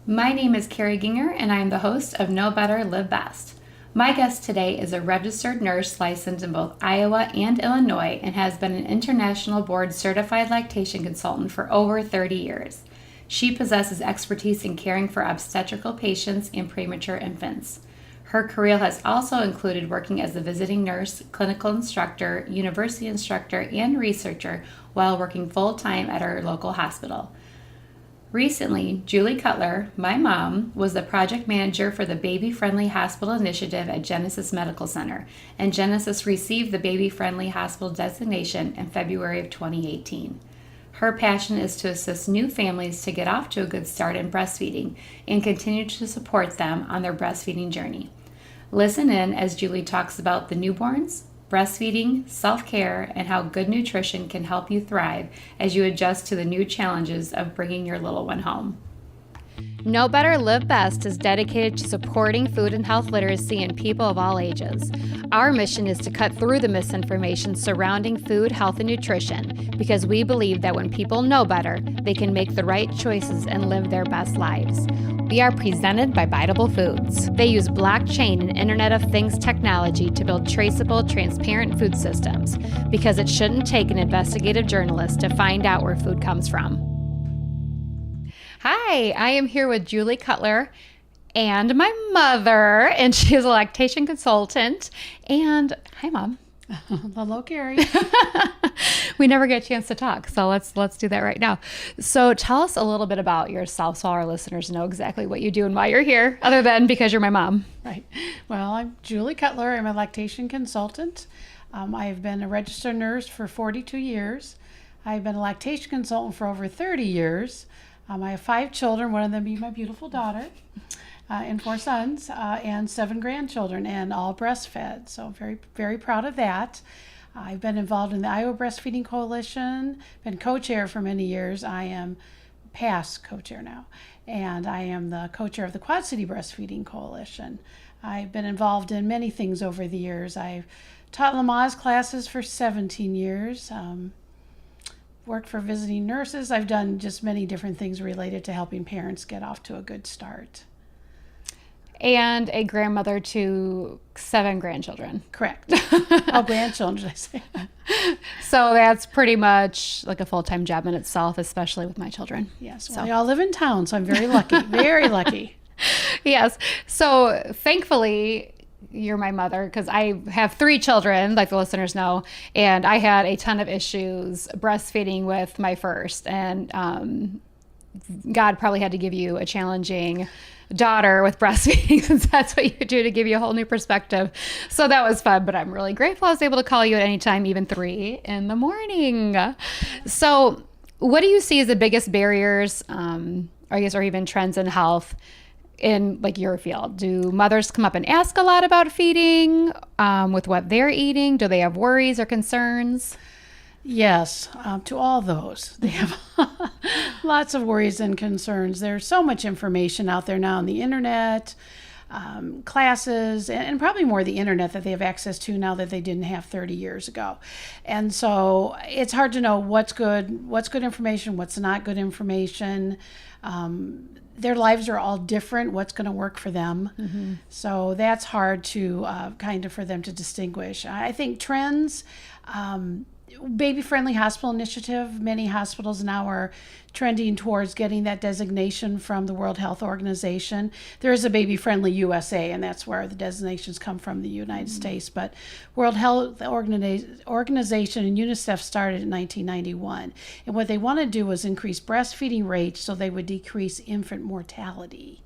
My name is Carrie Ginger, and I am the host of Know Better, Live Best. My guest today is a registered nurse licensed in both Iowa and Illinois and has been an international board certified lactation consultant for over 30 years. She possesses expertise in caring for obstetrical patients and premature infants. Her career has also included working as a visiting nurse, clinical instructor, university instructor, and researcher while working full-time at our local hospital. Recently, Julie Cutler, my mom, was the project manager for the Baby Friendly Hospital Initiative at Genesis Medical Center, and Genesis received the Baby Friendly Hospital designation in February of 2018. Her passion is to assist new families to get off to a good start in breastfeeding and continue to support them on their breastfeeding journey. Listen in as Julie talks about the newborns, breastfeeding, self-care, and how good nutrition can help you thrive as you adjust to the new challenges of bringing your little one home. Know Better, Live Best is dedicated to supporting food and health literacy in people of all ages. Our mission is to cut through the misinformation surrounding food, health, and nutrition because we believe that when people know better, they can make the right choices and live their best lives. We are presented by Bytable Foods. They use blockchain and Internet of Things technology to build traceable, transparent food systems because it shouldn't take an investigative journalist to find out where food comes from. Hi, I am here with Julie Cutler and my mother, and she is a lactation consultant. And hi, Mom. Hello, Carrie. We never get a chance to talk, so let's do that right now. So tell us a little bit about yourself so our listeners know exactly what you do and why you're here, other than because you're my mom. Right. Well, I'm Julie Cutler. I'm a lactation consultant. I have been a registered nurse for 42 years. I've been a lactation consultant for over 30 years. I have 5 children, one of them being my beautiful daughter, and 4 sons, and 7 grandchildren, and all breastfed. So very, very proud of that. I've been involved in the Iowa Breastfeeding Coalition, been co-chair for many years. I am past co-chair now, and I am the co-chair of the Quad City Breastfeeding Coalition. I've been involved in many things over the years. I've taught Lamaze classes for 17 years. Worked for visiting nurses. I've done just many different things related to helping parents get off to a good start. And a grandmother to 7 grandchildren. Correct. Oh, grandchildren, did I say? So that's pretty much like a full-time job in itself, especially with my children. Yes, well, they all live in town, so I'm very lucky, very lucky. Yes. So thankfully, you're my mother because I have 3 children, like the listeners know, and I had a ton of issues breastfeeding with my first, and God probably had to give you a challenging daughter with breastfeeding since that's what you do to give you a whole new perspective. So that was fun, but I'm really grateful I was able to call you at any time, even 3 in the morning. So what do you see as the biggest barriers, or even trends in health in like your field? Do mothers come up and ask a lot about feeding with what they're eating? Do they have worries or concerns? Yes, to all those. They have lots of worries and concerns. There's so much information out there now on the internet, classes, and probably more the internet that they have access to now that they didn't have 30 years ago. And so it's hard to know what's good information, what's not good information. Their lives are all different. What's going to work for them? Mm-hmm. So that's hard to for them to distinguish. I think trends, baby-friendly hospital initiative. Many hospitals now are trending towards getting that designation from the World Health Organization. There is a baby-friendly USA, and that's where the designations come from, the United States. But World Health Organization and UNICEF started in 1991. And what they want to do is increase breastfeeding rates so they would decrease infant mortality.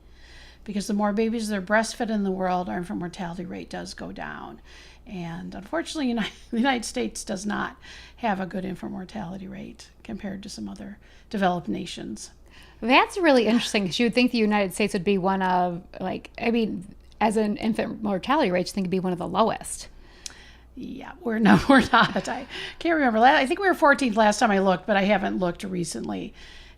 Because the more babies that are breastfed in the world, our infant mortality rate does go down. And unfortunately, the United States does not have a good infant mortality rate compared to some other developed nations. That's really interesting because you would think the United States would be one of, as an infant mortality rate, you think it'd be one of the lowest. Yeah, we're not. I can't remember. I think we were 14th last time I looked, but I haven't looked recently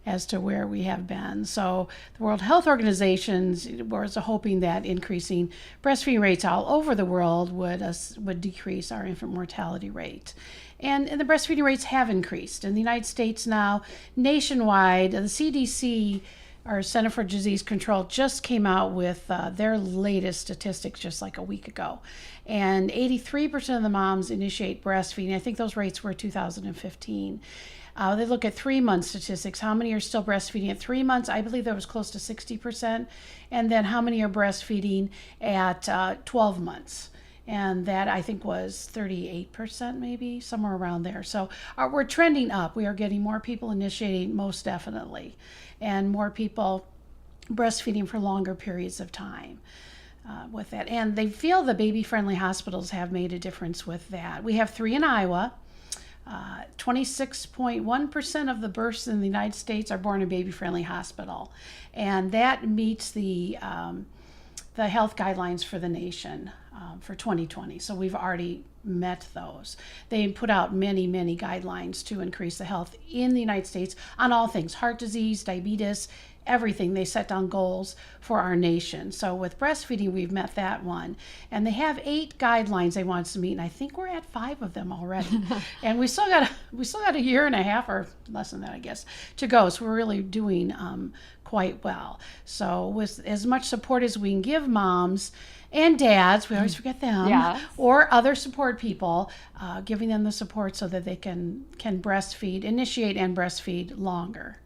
as to where we have been. So the World Health Organization was hoping that increasing breastfeeding rates all over the world would decrease our infant mortality rate. And the breastfeeding rates have increased. In the United States now, nationwide, the CDC our Center for Disease Control just came out with their latest statistics just like a week ago. And 83% of the moms initiate breastfeeding. I think those rates were 2015. They look at 3-month statistics. How many are still breastfeeding at 3 months? I believe that was close to 60%. And then how many are breastfeeding at 12 months? And that I think was 38%, maybe somewhere around there. So we're trending up. We are getting more people initiating, most definitely, and more people breastfeeding for longer periods of time with that. And they feel the baby-friendly hospitals have made a difference with that. We have 3 in Iowa. 26.1% of the births in the United States are born in baby-friendly hospital, and that meets the health guidelines for the nation for 2020. So we've already met those. They put out many, many guidelines to increase the health in the United States on all things: heart disease, diabetes, everything. They set down goals for our nation. So with breastfeeding, we've met that one. And they have 8 guidelines they want us to meet, and I think we're at 5 of them already. And we still got a year and a half, or less than that, I guess, to go. So we're really doing quite well. So with as much support as we can give moms and dads, we always forget them, Yeah. or other support people, giving them the support so that they can breastfeed, initiate and breastfeed longer.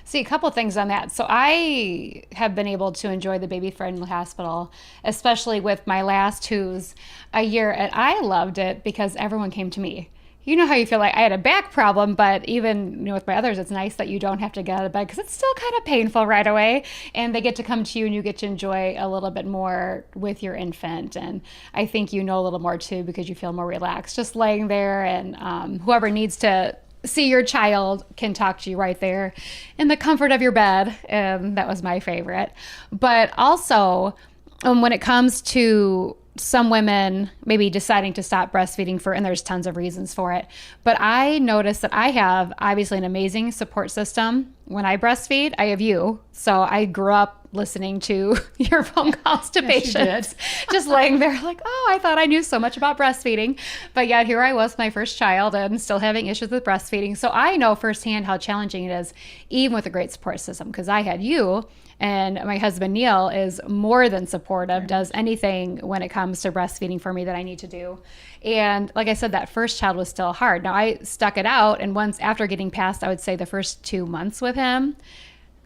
See, a couple things on that. So I have been able to enjoy the baby-friendly hospital, especially with my last who's a year, and I loved it because everyone came to me. You know how you feel like I had a back problem, but even with my others, it's nice that you don't have to get out of bed because it's still kind of painful right away. And they get to come to you and you get to enjoy a little bit more with your infant. And I think you know a little more too because you feel more relaxed just laying there, and whoever needs to see your child can talk to you right there in the comfort of your bed. And that was my favorite. But also, when it comes to some women maybe deciding to stop breastfeeding and there's tons of reasons for it, but I noticed that I have obviously an amazing support system. When I breastfeed, I have you. So I grew up listening to your phone calls to patients, just laying there like, oh, I thought I knew so much about breastfeeding, but yet here I was, my first child, and still having issues with breastfeeding. So I know firsthand how challenging it is, even with a great support system, because I had you. And my husband, Neil, is more than supportive, does anything when it comes to breastfeeding for me that I need to do. And like I said, that first child was still hard. Now, I stuck it out. And once after getting past, I would say the first 2 months with him,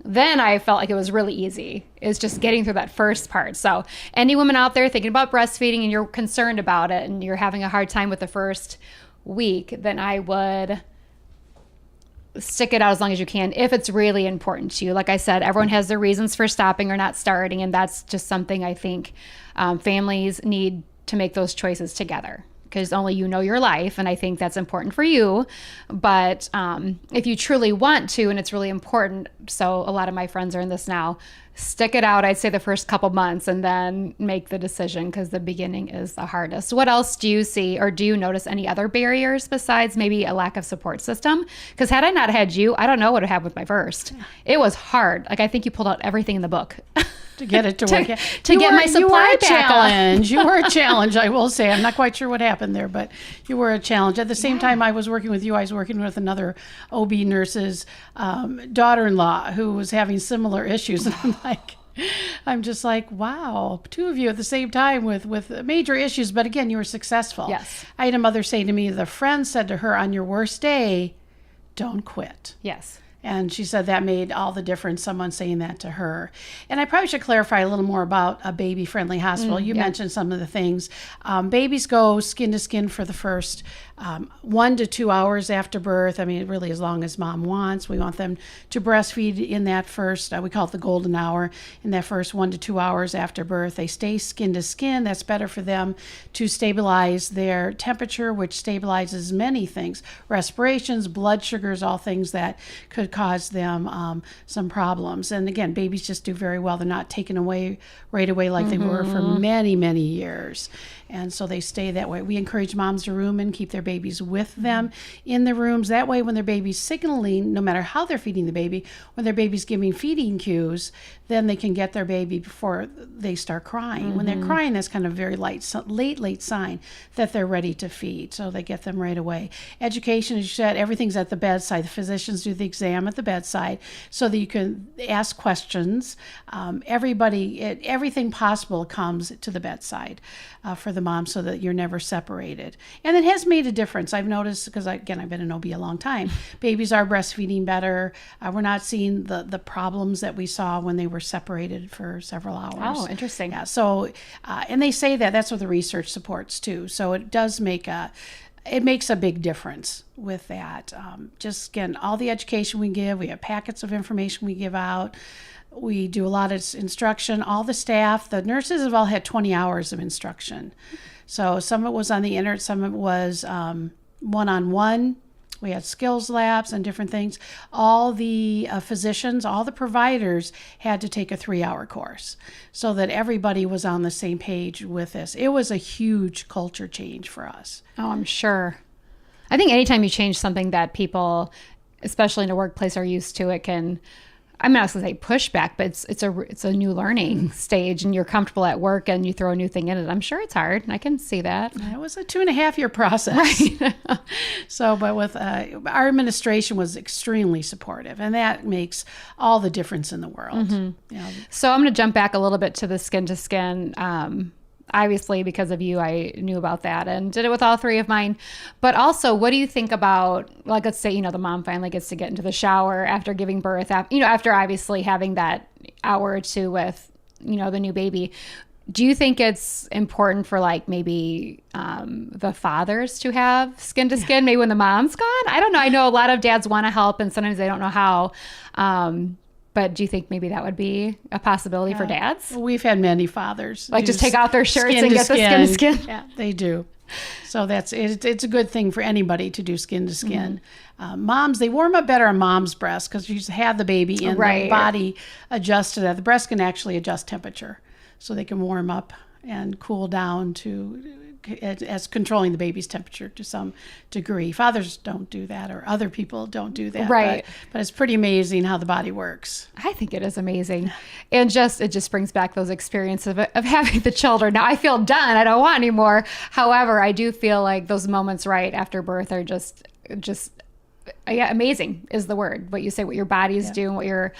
then I felt like it was really easy. It's just getting through that first part. So any woman out there thinking about breastfeeding and you're concerned about it and you're having a hard time with the first week, then I would stick it out as long as you can if it's really important to you. Like I said, everyone has their reasons for stopping or not starting, and that's just something I think families need to make those choices together, because only you know your life, and I think that's important for you. But if you truly want to, and it's really important, so a lot of my friends are in this now, stick it out, I'd say the first couple months, and then make the decision, because the beginning is the hardest. What else do you see, or do you notice any other barriers besides maybe a lack of support system? Because had I not had you, I don't know what would happen with my first. It was hard. Like, I think you pulled out everything in the book. To get it to work. to get my supply back on. You were a challenge, I will say. I'm not quite sure what happened there, but you were a challenge. At the same time I was working with you, I was working with another OB nurse's daughter-in-law who was having similar issues. And I'm just like, wow, 2 of you at the same time with major issues. But again, you were successful. Yes. I had a mother say to me, the friend said to her, on your worst day, don't quit. Yes. And she said that made all the difference, someone saying that to her. And I probably should clarify a little more about a baby-friendly hospital. You mentioned some of the things. Babies go skin to skin for the first 1 to 2 hours after birth. I mean, really as long as mom wants. We want them to breastfeed in that first, we call it the golden hour, in that first 1 to 2 hours after birth. They stay skin to skin. That's better for them to stabilize their temperature, which stabilizes many things. Respirations, blood sugars, all things that could cause them some problems. And again, babies just do very well. They're not taken away right away like they were for many, many years. And so they stay that way. We encourage moms to room and keep their babies with them in the rooms. That way, when their baby's signaling, no matter how they're feeding the baby, when their baby's giving feeding cues, then they can get their baby before they start crying. When they're crying, that's kind of very late sign that they're ready to feed. So they get them right away. Education, as you said, everything's at the bedside. The physicians do the exam at the bedside so that you can ask questions. Everything possible comes to the bedside for the mom so that you're never separated. And it has made a difference. I've noticed, because again, I've been an OB a long time, babies are breastfeeding better. We're not seeing the problems that we saw when they were separated for several hours. Oh, interesting. Yeah. So, and they say that's what the research supports too. So it does it makes a big difference with that. Just again, all the education we give, we have packets of information we give out. We do a lot of instruction. All the staff, the nurses have all had 20 hours of instruction. So some of it was on the internet, some of it was one-on-one. We had skills labs and different things. All the physicians, all the providers had to take a 3-hour course so that everybody was on the same page with this. It was a huge culture change for us. Oh, I'm sure. I think anytime you change something that people, especially in a workplace, are used to, it can, I'm not going to say pushback, but it's a new learning stage, and you're comfortable at work and you throw a new thing in it. I'm sure it's hard. I can see that. It was a 2.5-year process. Right. So, but with our administration was extremely supportive, and that makes all the difference in the world. You know. So I'm going to jump back a little bit to the skin to skin. Obviously, because of you, I knew about that and did it with all 3 of mine. But also, what do you think about, like, let's say, the mom finally gets to get into the shower after giving birth, after obviously having that hour or two with, the new baby. Do you think it's important for, like, maybe the fathers to have skin to skin, maybe when the mom's gone? I don't know. I know a lot of dads want to help and sometimes they don't know how. But do you think maybe that would be a possibility for dads? Well, we've had many fathers. Like, just take off their shirts and get the skin to skin? Yeah, they do. So it's a good thing for anybody to do skin to skin. Moms, they warm up better on mom's breast because you had the baby and the body adjusts to that. The breast can actually adjust temperature so they can warm up and cool down as controlling the baby's temperature to some degree. Fathers don't do that, or other people don't do that. Right. But it's pretty amazing how the body works. I think it is amazing. And it just brings back those experiences of having the children. Now I feel done. I don't want any more. However, I do feel like those moments right after birth are just amazing is the word. What you say, what your body's doing, what your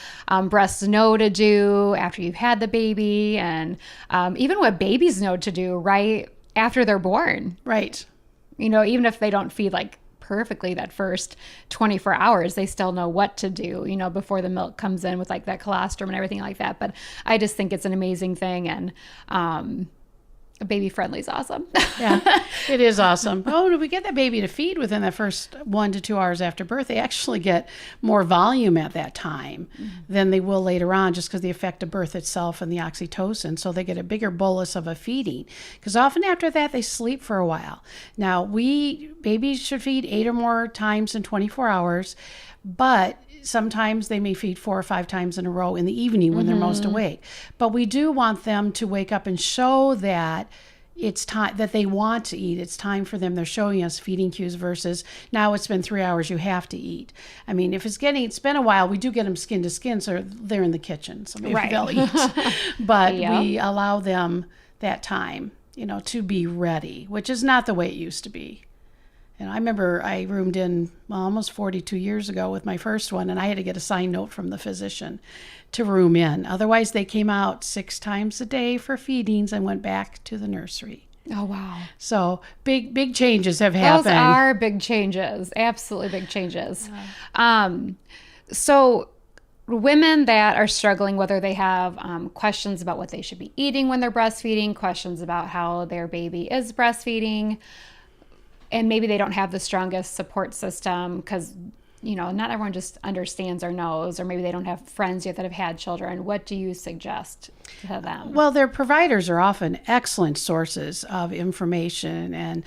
breasts know to do after you've had the baby, and even what babies know to do right after they're born. Right. Even if they don't feed like perfectly that first 24 hours, they still know what to do, before the milk comes in with like that colostrum and everything like that. But I just think it's an amazing thing, and baby friendly is awesome. Yeah, it is awesome. Oh, do we get that baby to feed within the first 1 to 2 hours after birth? They actually get more volume at that time than they will later on, just because the effect of birth itself and the oxytocin. So they get a bigger bolus of a feeding, because often after that they sleep for a while. Now, babies should feed 8 or more times in 24 hours, but sometimes they may feed 4 or 5 times in a row in the evening when they're most awake. But we do want them to wake up and show that it's time, that they want to eat. It's time for them. They're showing us feeding cues versus now it's been 3 hours, you have to eat. I mean, if it's been a while, we do get them skin to skin, so they're in the kitchen, so maybe they'll eat. But we allow them that time, to be ready, which is not the way it used to be. And I remember I roomed in almost 42 years ago with my first one, and I had to get a signed note from the physician to room in. Otherwise, they came out 6 times a day for feedings and went back to the nursery. Oh, wow. So big changes have happened. Those are big changes. Absolutely big changes. So women that are struggling, whether they have questions about what they should be eating when they're breastfeeding, questions about how their baby is breastfeeding, and maybe they don't have the strongest support system because not everyone just understands or knows, or maybe they don't have friends yet that have had children. What do you suggest to them? Well, their providers are often excellent sources of information, and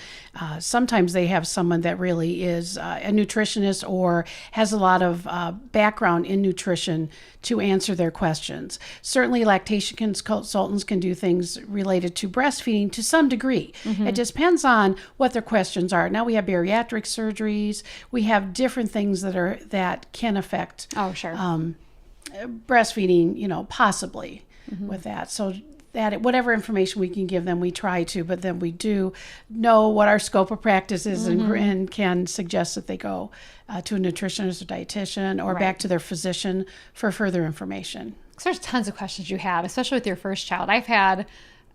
sometimes they have someone that really is a nutritionist or has a lot of background in nutrition to answer their questions. Certainly, lactation consultants can do things related to breastfeeding to some degree. It depends on what their questions are. Now we have bariatric surgeries. We have different things that can affect breastfeeding, possibly with that. So that whatever information we can give them, we try to, but then we do know what our scope of practice is and can suggest that they go to a nutritionist or dietitian or back to their physician for further information. Because there's tons of questions you have, especially with your first child. I've had,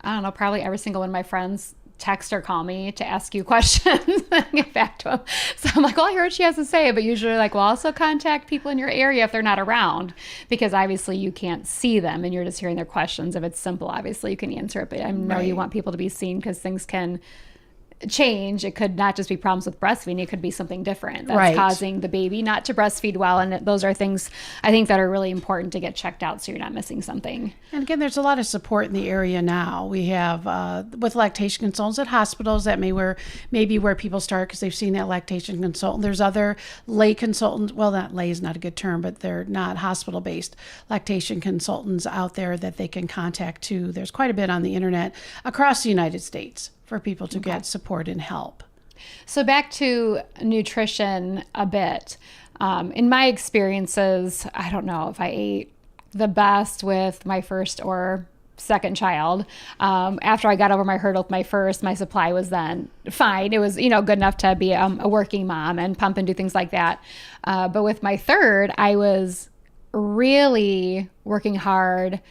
I don't know, probably every single one of my friends text or call me to ask you questions and get back to them. So I'm like, well, I hear what she has to say, but usually like, well, also contact people in your area if they're not around, because obviously you can't see them and you're just hearing their questions. If it's simple, obviously you can answer it, but I know you want people to be seen because things can change. It could not just be problems with breastfeeding. It could be something different that's causing the baby not to breastfeed well. And those are things I think that are really important to get checked out so you're not missing something. And again, there's a lot of support in the area now. We have with lactation consultants at hospitals, that may be where people start because they've seen that lactation consultant. There's other lay consultants. Well, not lay is not a good term, but they're not hospital-based lactation consultants out there that they can contact too. There's quite a bit on the internet across the United States for people to get support and help. So back to nutrition a bit. In my experiences, I don't know if I ate the best with my first or second child. After I got over my hurdle with my first, my supply was then fine. It was, good enough to be a working mom and pump and do things like that. But with my third, I was really working hard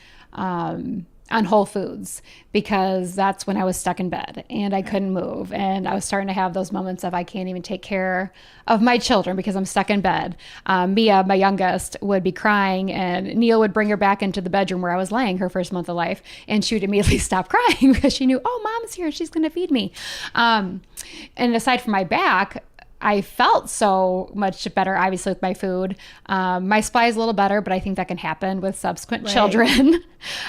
on whole foods, because that's when I was stuck in bed and I couldn't move. And I was starting to have those moments of I can't even take care of my children because I'm stuck in bed. Mia, my youngest, would be crying and Neil would bring her back into the bedroom where I was laying her first month of life. And she would immediately stop crying because she knew, oh, mom's here. She's going to feed me. And aside from my back, I felt so much better, obviously, with my food. My supply is a little better, but I think that can happen with subsequent children.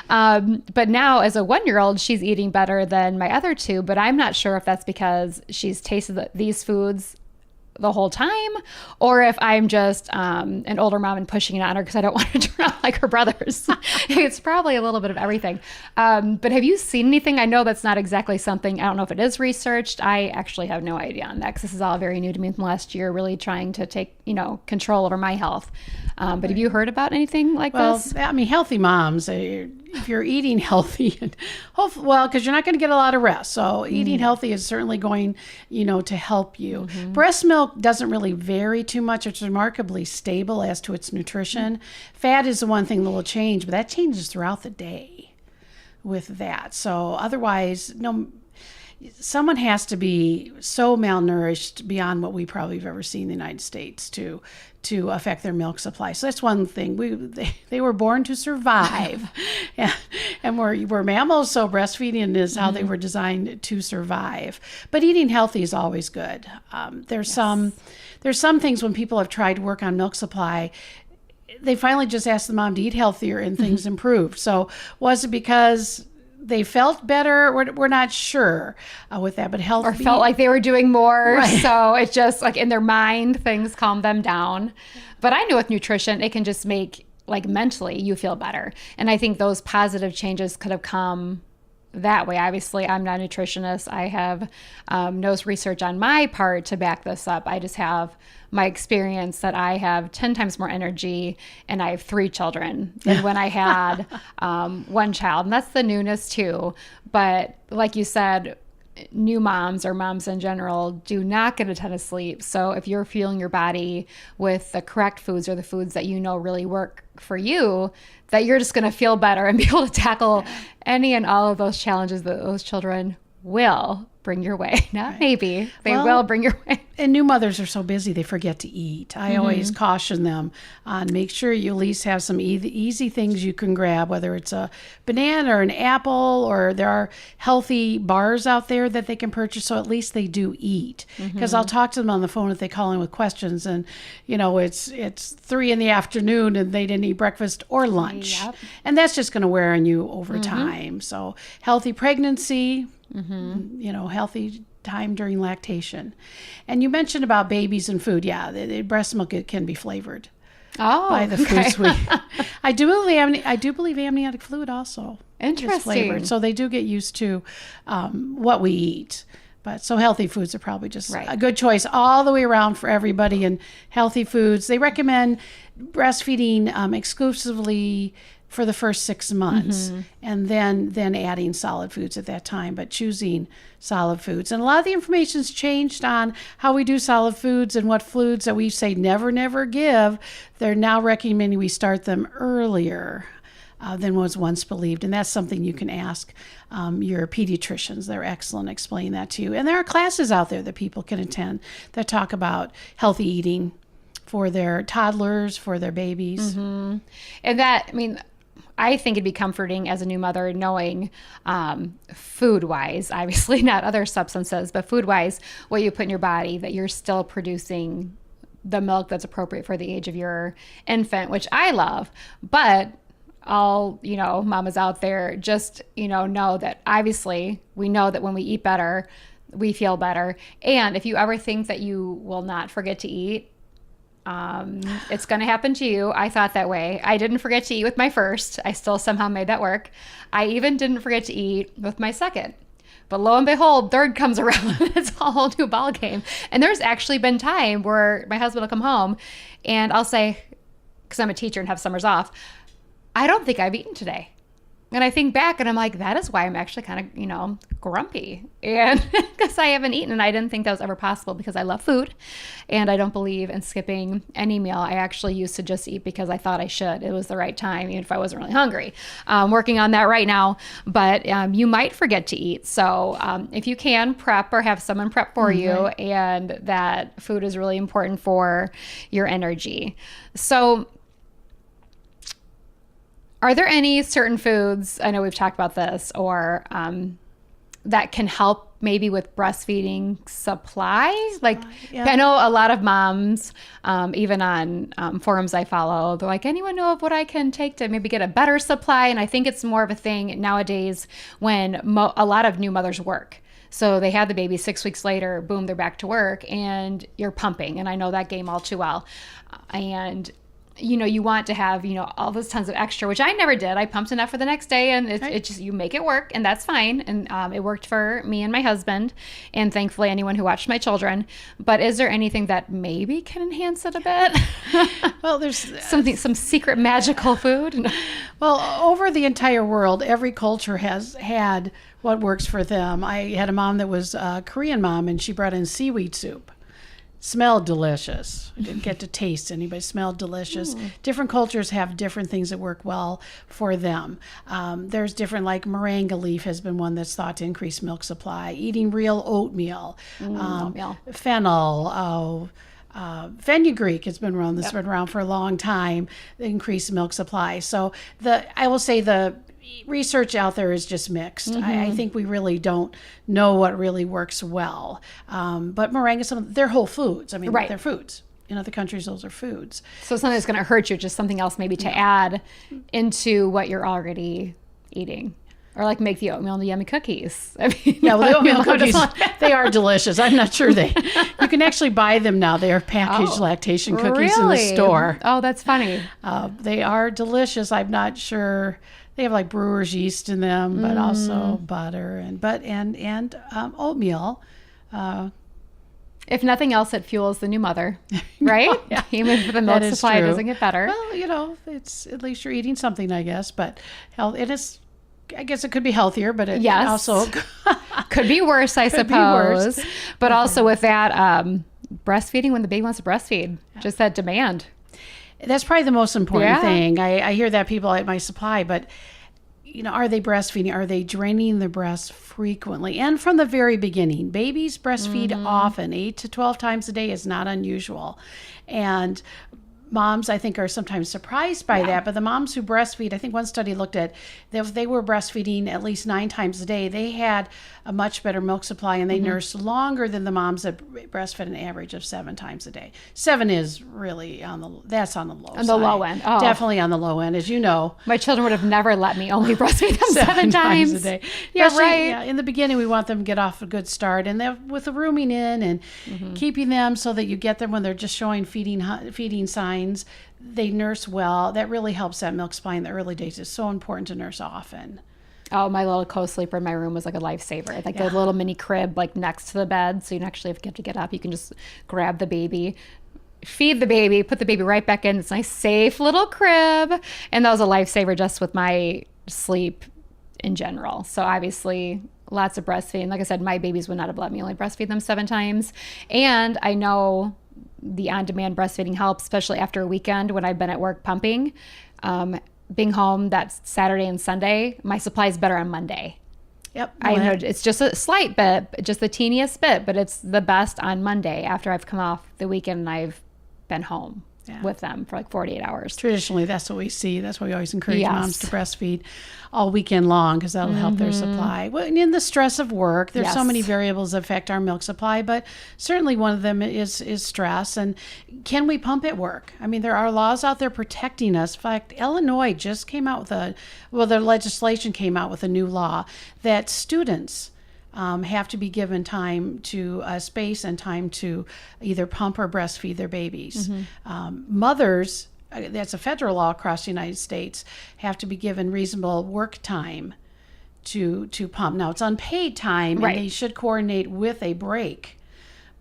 But now, as a 1-year-old, she's eating better than my other two, but I'm not sure if that's because she's tasted these foods the whole time, or if I'm just an older mom and pushing it on her because I don't want her to turn out like her brothers. It's probably a little bit of everything. But have you seen anything? I know that's not exactly something, I don't know if it is researched. I actually have no idea on that because this is all very new to me from last year, really trying to take, control over my health. But have you heard about anything like this? Well, I mean, healthy moms, if you're eating healthy, and hopefully, because you're not going to get a lot of rest. So eating healthy is certainly going, to help you. Breast milk doesn't really vary too much. It's remarkably stable as to its nutrition. Fat is the one thing that will change, but that changes throughout the day with that. So otherwise, someone has to be so malnourished beyond what we probably have ever seen in the United States to affect their milk supply. So that's one thing. They were born to survive, and we're mammals, so breastfeeding is how they were designed to survive. But eating healthy is always good. There's some things when people have tried to work on milk supply, they finally just asked the mom to eat healthier and things improved. So was it because they felt better? We're not sure with that, but health. Or felt like they were doing more. Right. So it's just like in their mind, things calm them down. But I know with nutrition, it can just make like mentally you feel better. And I think those positive changes could have come that way. Obviously, I'm not a nutritionist. I have no research on my part to back this up. I just have my experience that I have 10 times more energy and I have 3 children than when I had 1 child. And that's the newness too. But like you said, new moms or moms in general do not get a ton of sleep. So if you're fueling your body with the correct foods or the foods that really work for you, that you're just going to feel better and be able to tackle any and all of those challenges that those children will bring your way. Not Right. maybe. They Well, will bring your way. And new mothers are so busy, they forget to eat. I always caution them on make sure you at least have some easy things you can grab, whether it's a banana or an apple, or there are healthy bars out there that they can purchase, so at least they do eat. Because I'll talk to them on the phone if they call in with questions, and it's 3 in the afternoon and they didn't eat breakfast or lunch. Yep. And that's just going to wear on you over time. So healthy pregnancy, healthy time during lactation. And you mentioned about babies and food. Yeah, the breast milk, it can be flavored by the foods we. I do believe amniotic fluid also is Interesting. flavored, so they do get used to what we eat. But so healthy foods are probably just Right. a good choice all the way around for everybody. And healthy foods, they recommend breastfeeding exclusively for the first 6 months, and then adding solid foods at that time, but choosing solid foods. And a lot of the information's changed on how we do solid foods and what foods that we say never give. They're now recommending we start them earlier than was once believed. And that's something you can ask your pediatricians. They're excellent at explaining that to you. And there are classes out there that people can attend that talk about healthy eating for their toddlers, for their babies. And that, I think it'd be comforting as a new mother knowing food-wise, obviously not other substances, but food-wise, what you put in your body, that you're still producing the milk that's appropriate for the age of your infant, which I love. But all, mamas out there, just, know that obviously we know that when we eat better, we feel better. And if you ever think that you will not forget to eat, it's going to happen to you. I thought that way. I didn't forget to eat with my first. I still somehow made that work. I even didn't forget to eat with my second. But lo and behold, third comes around. It's a whole new ball game. And there's actually been time where my husband will come home and I'll say, because I'm a teacher and have summers off, I don't think I've eaten today. And I think back and I'm like, that is why I'm actually kind of, grumpy. And because I haven't eaten, and I didn't think that was ever possible because I love food and I don't believe in skipping any meal. I actually used to just eat because I thought I should. It was the right time, even if I wasn't really hungry. Working on that right now, but you might forget to eat. So if you can, prep or have someone prep for you, and that food is really important for your energy. So are there any certain foods, I know we've talked about this, or that can help maybe with breastfeeding supplies? Like, yeah. I know a lot of moms, even on forums I follow, they're like, anyone know of what I can take to maybe get a better supply? And I think it's more of a thing nowadays when a lot of new mothers work. So they had the baby 6 weeks later, boom, they're back to work and you're pumping. And I know that game all too well. And you want to have, all those tons of extra, which I never did. I pumped enough for the next day, and it just, you make it work, and that's fine. And it worked for me and my husband, and thankfully anyone who watched my children. But is there anything that maybe can enhance it a bit? Well, there's some secret magical food? Well, over the entire world, every culture has had what works for them. I had a mom that was a Korean mom, and she brought in seaweed soup. Smelled delicious. I didn't get to taste any, but it smelled delicious. Different cultures have different things that work well for them. There's different, like moringa leaf has been one that's thought to increase milk supply. Eating real oatmeal, Oatmeal. fennel, fenugreek has been around. This has been around for a long time. Increase milk supply. So I will say the research out there is just mixed. I think we really don't know what really works well. But moringa, they're whole foods. Right. They're foods. In other countries, those are foods. So something that's going to hurt you, just something else maybe to add into what you're already eating. Or like make the oatmeal and the yummy cookies. Yeah, well, the oatmeal cookies, they are delicious. I'm not sure you can actually buy them now. They are packaged lactation cookies in the store. Oh, that's funny. They are delicious. I'm not sure. They have like brewer's yeast in them, but also butter and oatmeal. If nothing else, it fuels the new mother, right? Yeah, even if the milk that is supply true. doesn't get better. Well, it's at least you're eating something, I guess. But it is. I guess it could be healthier, but it also could be worse, I could be worse. suppose. But also with that, breastfeeding when the baby wants to breastfeed, just that demand. That's probably the most important thing. I hear that people at my supply, but are they breastfeeding? Are they draining the breast frequently? And from the very beginning, babies breastfeed often. 8 to 12 times a day is not unusual. And moms, I think, are sometimes surprised by that. But the moms who breastfeed, I think one study looked at that if they were breastfeeding at least 9 times a day, they had a much better milk supply, and they nursed longer than the moms that breastfed an average of 7 times a day. 7 is really on the low side. On the low end. Oh. Definitely on the low end, as you know. My children would have never let me only breastfeed them 7 times a day. Yeah, right. Yeah, in the beginning, we want them to get off a good start, and then with the rooming in and keeping them so that you get them when they're just showing feeding signs, they nurse well. That really helps that milk supply in the early days. It's so important to nurse often. Oh, my little co-sleeper in my room was like a lifesaver. Like the little mini crib like next to the bed, so you don't actually have to get up. You can just grab the baby, feed the baby, put the baby right back in this nice safe little crib. And that was a lifesaver just with my sleep in general. So obviously lots of breastfeeding. Like I said, my babies would not have let me only breastfeed them 7 times. And I know the on-demand breastfeeding helps, especially after a weekend when I've been at work pumping. Being home that Saturday and Sunday, my supply is better on Monday. Yep. I know it's just a slight bit, just the teeniest bit, but it's the best on Monday after I've come off the weekend and I've been home with them for like 48 hours. Traditionally, that's what we see. That's why we always encourage moms to breastfeed all weekend long, because that'll help their supply. Well, and in the stress of work, there's so many variables that affect our milk supply, but certainly one of them is stress. And can we pump at work? I mean, there are laws out there protecting us. In fact, Illinois just came out with their legislation came out with a new law that students have to be given time to space and time to either pump or breastfeed their babies. Mothers, that's a federal law across the United States, have to be given reasonable work time to pump. Now, it's unpaid time, and they should coordinate with a break,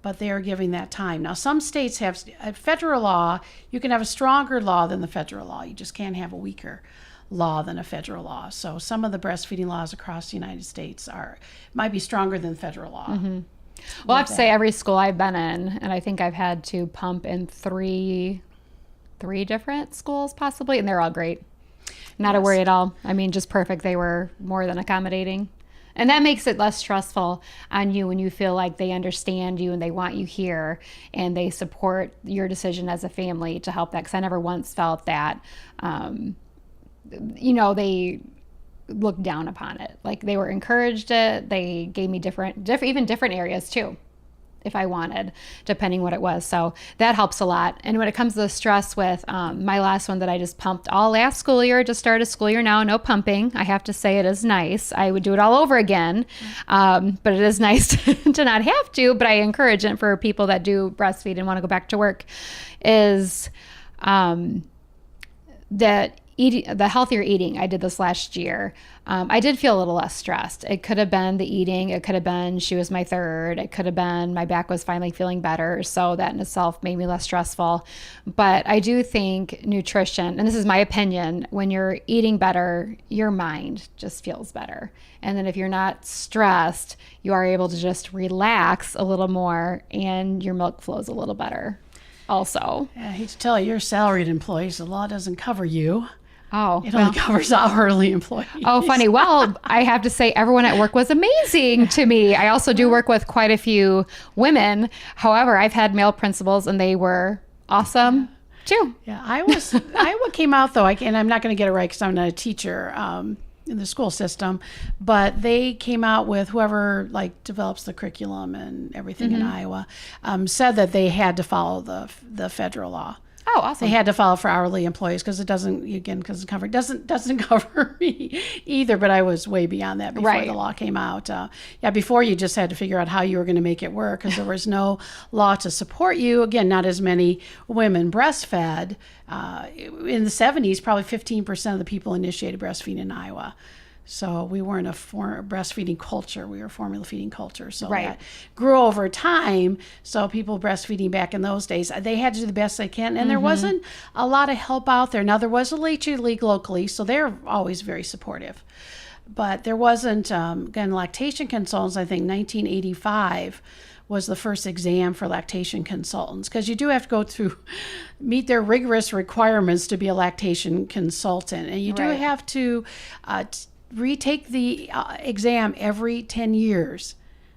but they are giving that time. Now, some states have a federal law. You can have a stronger law than the federal law. You just can't have a weaker law than a federal law. So some of the breastfeeding laws across the United States might be stronger than federal law. Well, I have to say every school I've been in, and I think I've had to pump in three different schools possibly, and they're all great. Not a worry at all. I mean, just perfect. They were more than accommodating. And that makes it less stressful on you when you feel like they understand you and they want you here and they support your decision as a family to help that. Because I never once felt that they looked down upon it. Like they were encouraged it. They gave me different areas too, if I wanted, depending what it was. So that helps a lot. And when it comes to the stress with my last one that I just pumped all last school year, just started a school year now, no pumping. I have to say it is nice. I would do it all over again. But it is nice to not have to, but I encourage it for people that do breastfeed and want to go back to work is that the healthier eating. I did this last year. I did feel a little less stressed. It could have been the eating. It could have been she was my third. It could have been my back was finally feeling better. So that in itself made me less stressful. But I do think nutrition, and this is my opinion, when you're eating better, your mind just feels better. And then if you're not stressed, you are able to just relax a little more and your milk flows a little better also. I hate to tell you, you're a salaried employee, so the law doesn't cover you. Oh, it only covers hourly employees. Oh, funny. Well, I have to say everyone at work was amazing to me. I also do work with quite a few women. However, I've had male principals and they were awesome too. Yeah, Iowa came out though, and I'm not going to get it right because I'm not a teacher in the school system, but they came out with whoever develops the curriculum and everything in Iowa said that they had to follow the federal law. Oh, awesome. They had to file for hourly employees because it doesn't cover me either, but I was way beyond that before the law came out. Before you just had to figure out how you were going to make it work because there was no law to support you. Again, not as many women breastfed. In the 70s, probably 15% of the people initiated breastfeeding in Iowa. So we weren't a breastfeeding culture. We were a formula feeding culture. So that grew over time. So people breastfeeding back in those days, they had to do the best they can. And there wasn't a lot of help out there. Now, there was a Lactation League locally, so they're always very supportive. But there wasn't, again, lactation consultants, I think 1985 was the first exam for lactation consultants, because you do have to go through, meet their rigorous requirements to be a lactation consultant. And you do have to retake the exam every 10 years.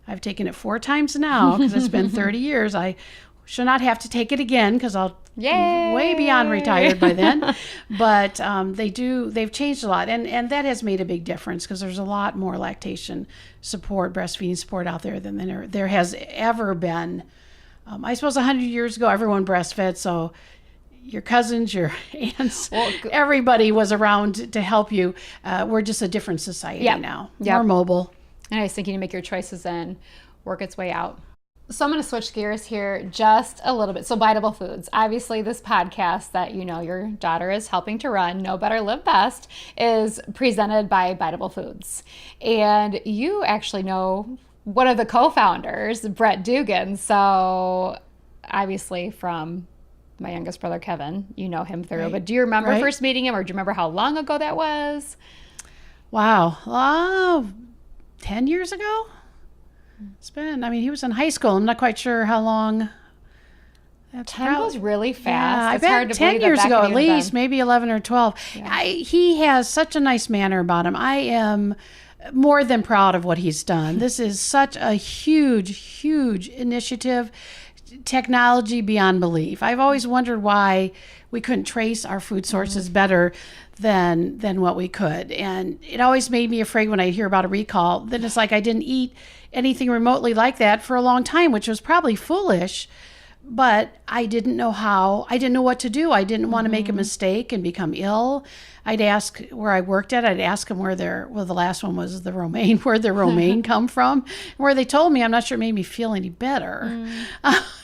I've taken it 4 times now because it's been 30 years. I should not have to take it again because I'll be way beyond retired by then. But they've changed a lot. And that has made a big difference because there's a lot more lactation support, breastfeeding support out there than there has ever been. I suppose 100 years ago, everyone breastfed. So your cousins, your aunts, everybody was around to help you. We're just a different society now. More mobile. And I was thinking to make your choices and work its way out. So I'm going to switch gears here just a little bit. So Bytable Foods, obviously this podcast that your daughter is helping to run, Know Better, Live Best, is presented by Bytable Foods. And you actually know one of the co-founders, Brett Dugan. So obviously from my youngest brother, Kevin, you know him through. Right. But do you remember first meeting him, or do you remember how long ago that was? Wow. 10 years ago? It's been, he was in high school. I'm not quite sure how long. That's 10 goes really fast. Yeah, I bet 10 years ago at least, maybe 11 or 12. Yeah. He has such a nice manner about him. I am more than proud of what he's done. This is such a huge, huge initiative. Technology beyond belief. I've always wondered why we couldn't trace our food sources better than what we could. And it always made me afraid when I hear about a recall. Then it's like I didn't eat anything remotely like that for a long time, which was probably foolish, but I didn't know how. I didn't know what to do. I didn't want to make a mistake and become ill. I'd ask where I worked at. I'd ask them the last one was the romaine, where'd the romaine come from? Where they told me, I'm not sure it made me feel any better.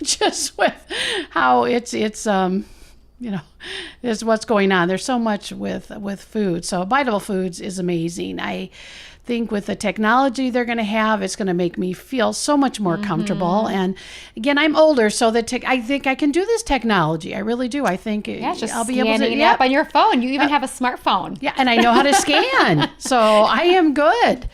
Just with how it's is what's going on. There's so much with food. So Bytable Foods is amazing. I think with the technology they're going to have, it's going to make me feel so much more comfortable. And again, I'm older, so I think I can do this technology. I really do. I think I'll be able to. An app on your phone. You even have a smartphone. Yeah, and I know how to scan. So I am good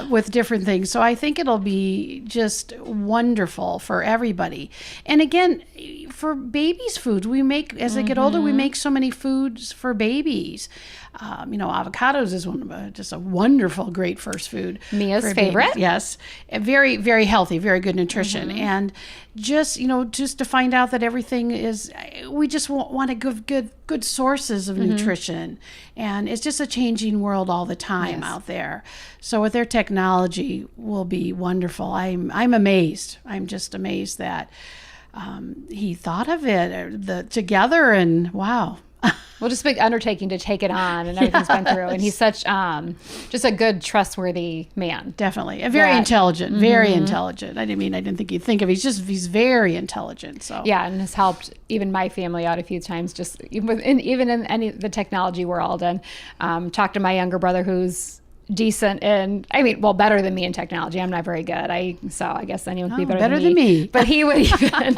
with different things. So I think it'll be just wonderful for everybody. And again, for babies' foods, we make, as they get older, we make so many foods for babies. Avocados is just a wonderful, great first food. Mia's favorite. Babies. Yes. Very, very healthy, very good nutrition. And just to find out that everything is, we just want to give good sources of nutrition. And it's just a changing world all the time out there. So with their technology will be wonderful. I'm amazed. I'm just amazed that he thought of it together, and wow. Well, just a big undertaking to take it on, and everything's been through. And he's such just a good, trustworthy man. Definitely. Very intelligent. Very intelligent. I didn't think you'd think of it. He's very intelligent. So yeah, and has helped even my family out a few times, just even in the technology world. And talked to my younger brother, who's decent in, better than me in technology. I'm not very good. So I guess anyone could be better than me. But he would even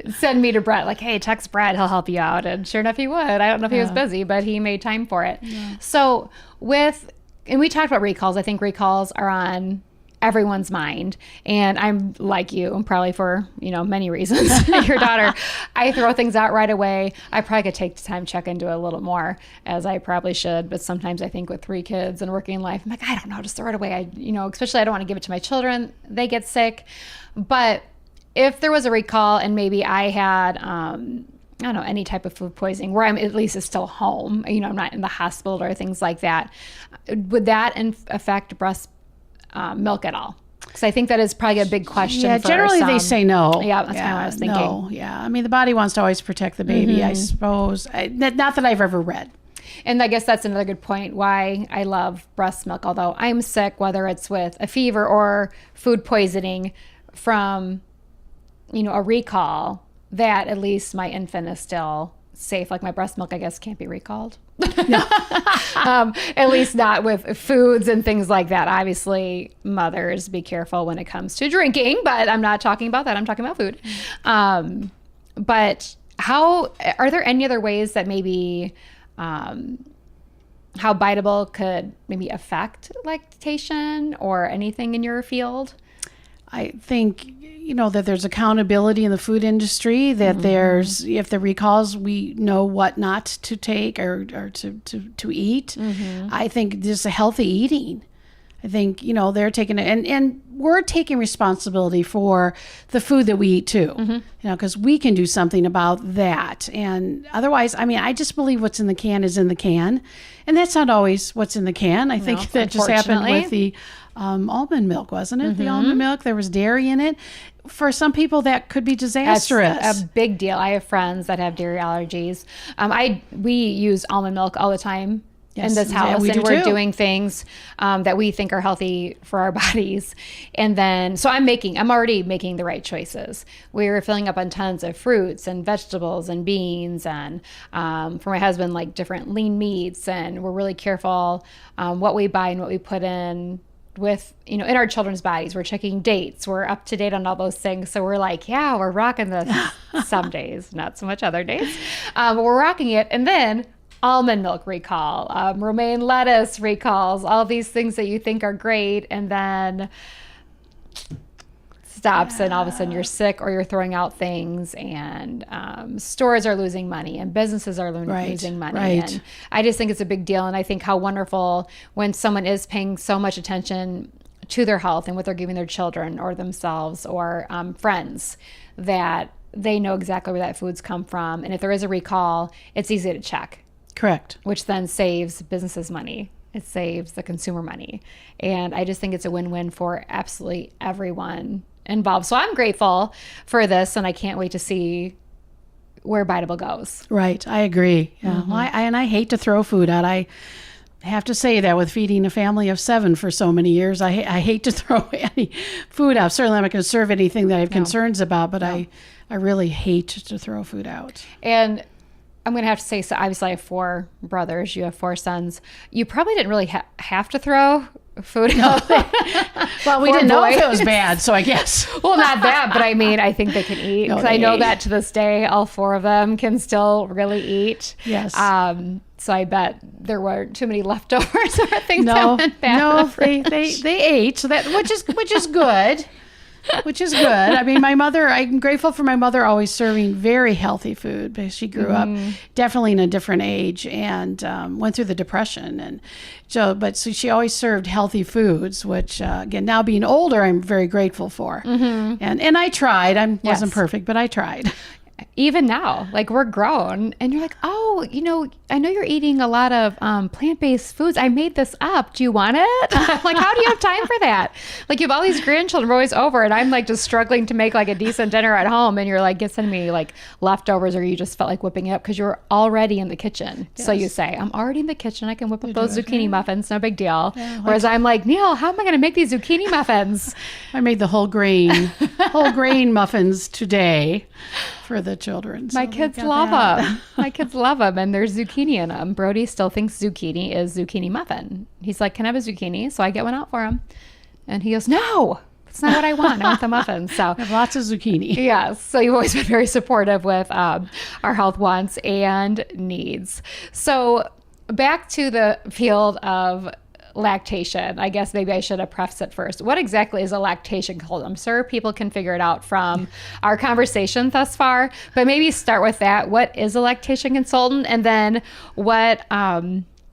send me to Brett, like, hey, text Brett, he'll help you out. And sure enough, he would. I don't know if he was busy, but he made time for it. Yeah. So and we talked about recalls. I think recalls are on everyone's mind. And I'm like you, and probably for, many reasons, your daughter, I throw things out right away. I probably could take the time to check into it a little more, as I probably should. But sometimes I think with 3 kids and working life, I'm like, I don't know, just throw it away. Especially I don't want to give it to my children. They get sick. But if there was a recall and maybe I had, any type of food poisoning where I'm at least is still home, I'm not in the hospital or things like that, would that affect breast milk at all? Because I think that is probably a big question. Yeah, generally they say no. Yeah, that's kind of what I was thinking. No, yeah. The body wants to always protect the baby, I suppose. Not that I've ever read. And I guess that's another good point why I love breast milk, although I'm sick, whether it's with a fever or food poisoning from, a recall, that at least my infant is still safe. Like my breast milk, I guess, can't be recalled. No. At least not with foods and things like that. Obviously, mothers, be careful when it comes to drinking, but I'm not talking about that. I'm talking about food. But are there any other ways that maybe how Bytable could maybe affect lactation or anything in your field? I think, that there's accountability in the food industry, that there's, if the recalls, we know what not to take or to eat. I think just a healthy eating. I think, they're taking it, and we're taking responsibility for the food that we eat too, because we can do something about that. And otherwise, I just believe what's in the can is in the can. And that's not always what's in the can. I think that just happened with the almond milk, wasn't it? The almond milk, there was dairy in it. For some people, that could be disastrous. That's a big deal. I have friends that have dairy allergies. We use almond milk all the time. Yes, in this house, we're doing things that we think are healthy for our bodies. And then, so I'm already making the right choices. We're filling up on tons of fruits and vegetables and beans, and for my husband, like different lean meats. And we're really careful what we buy and what we put in with, in our children's bodies. We're checking dates. We're up to date on all those things. So we're like, yeah, we're rocking this some days, not so much other days. But we're rocking it. And then almond milk recall, romaine lettuce recalls, all these things that you think are great, and then stops, and all of a sudden you're sick or you're throwing out things, and stores are losing money and businesses are losing money. And I just think it's a big deal. And I think how wonderful when someone is paying so much attention to their health and what they're giving their children or themselves or friends, that they know exactly where that food's come from. And if there is a recall, it's easy to check. Correct. Which then saves businesses money. It saves the consumer money. And I just think it's a win-win for absolutely everyone involved. So I'm grateful for this, and I can't wait to see where Bytable goes. Right. I agree. Yeah. Well, I hate to throw food out. I have to say that with feeding a family of 7 for so many years, I hate to throw any food out. Certainly I'm not going to serve anything that I have concerns about, but I really hate to throw food out. And I'm going to have to say, so obviously I have 4 brothers. You have 4 sons. You probably didn't really have to throw food out. Well, we didn't know if it was bad, so I guess. Well, not that, but I think they can eat. Because I know that to this day, all 4 of them can still really eat. Yes. So I bet there weren't too many leftovers or things that went bad. No, they ate, so that which is good. Which is good. I'm grateful for my mother always serving very healthy food, because she grew up definitely in a different age and went through the Depression. And so she always served healthy foods, which again, now being older, I'm very grateful for. And I tried. I wasn't perfect, but I tried. Even now, like, we're grown and you're like, oh, I know you're eating a lot of plant-based foods. I made this up. Do you want it? I'm like, how do you have time for that? Like, you have all these grandchildren always over, and I'm like just struggling to make like a decent dinner at home, and you're like sending me like leftovers, or you just felt like whipping it up because you're already in the kitchen. Yes. So you say, I'm already in the kitchen. I can whip up those zucchini muffins. No big deal. Yeah, whereas I'm like, Neil, how am I going to make these zucchini muffins? I made the whole grain muffins today for the children. My kids love them. My kids love them, and there's zucchini in them. Brody still thinks zucchini is zucchini muffin. He's like, can I have a zucchini? So I get one out for him. And he goes, no, that's not what I want. I want the muffins. So I have lots of zucchini. Yes. So you've always been very supportive with our health wants and needs. So back to the field of lactation. I guess maybe I should have prefaced it first. What exactly is a lactation consultant? I'm sure people can figure it out from our conversation thus far, but maybe start with that. What is a lactation consultant? And then what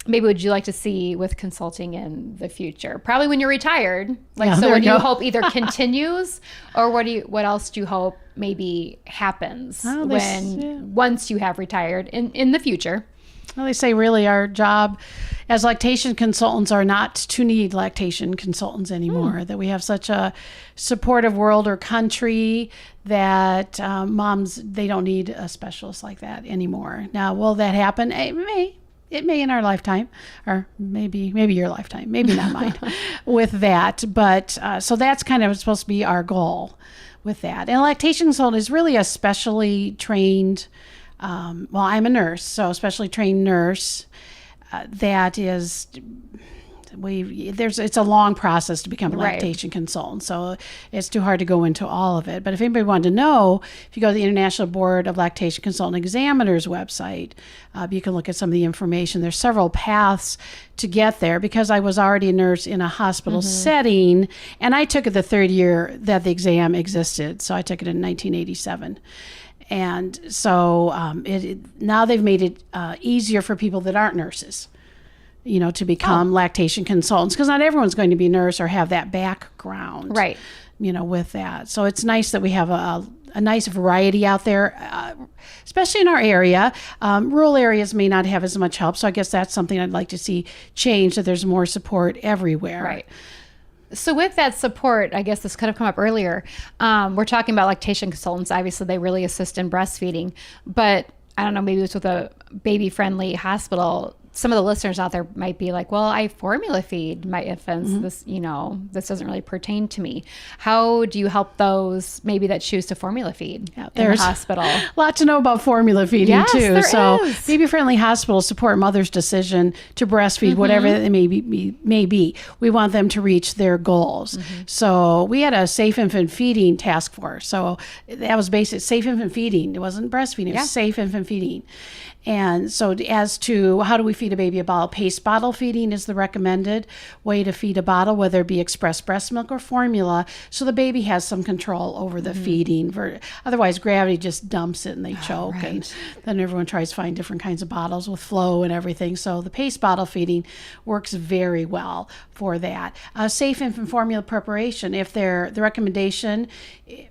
maybe would you like to see with consulting in the future? Probably when you're retired. So what do you hope either continues, or what else do you hope maybe happens once you have retired in the future? Well, they say really our job as lactation consultants are not to need lactation consultants anymore, that we have such a supportive world or country that moms, they don't need a specialist like that anymore. Now, will that happen? It may in our lifetime, or maybe your lifetime, maybe not mine with that. But so that's kind of supposed to be our goal with that. And a lactation consultant is really a specially trained, I'm a nurse, so a specially trained nurse that is It's a long process to become a lactation consultant, so it's too hard to go into all of it. But if anybody wanted to know, if you go to the International Board of Lactation Consultant Examiners website, you can look at some of the information. There's several paths to get there. Because I was already a nurse in a hospital setting, and I took it the third year that the exam existed, so I took it in 1987. And so now they've made it easier for people that aren't nurses, to become lactation consultants, because not everyone's going to be a nurse or have that background, Right. With that. So it's nice that we have a nice variety out there, especially in our area. Rural areas may not have as much help, so I guess that's something I'd like to see change, that there's more support everywhere. Right. So with that support, I guess this could have come up earlier. We're talking about lactation consultants. Obviously, they really assist in breastfeeding. But I don't know, maybe it's with a baby-friendly hospital. Some of the listeners out there might be like, well, I formula feed my infants. This doesn't really pertain to me. How do you help those maybe that choose to formula feed in the hospital? A lot to know about formula feeding too. There is. Baby-friendly hospitals support mother's decision to breastfeed, whatever it may be. We want them to reach their goals. So we had a safe infant feeding task force. So that was basic safe infant feeding. It wasn't breastfeeding. It was safe infant feeding. And so as to how do we feed a baby a bottle, paste bottle feeding is the recommended way to feed a bottle, whether it be express breast milk or formula, so the baby has some control over the feeding. Otherwise, gravity just dumps it and they choke. Right. And then everyone tries to find different kinds of bottles with flow and everything. So the paste bottle feeding works very well for that. Safe infant formula preparation, if the recommendation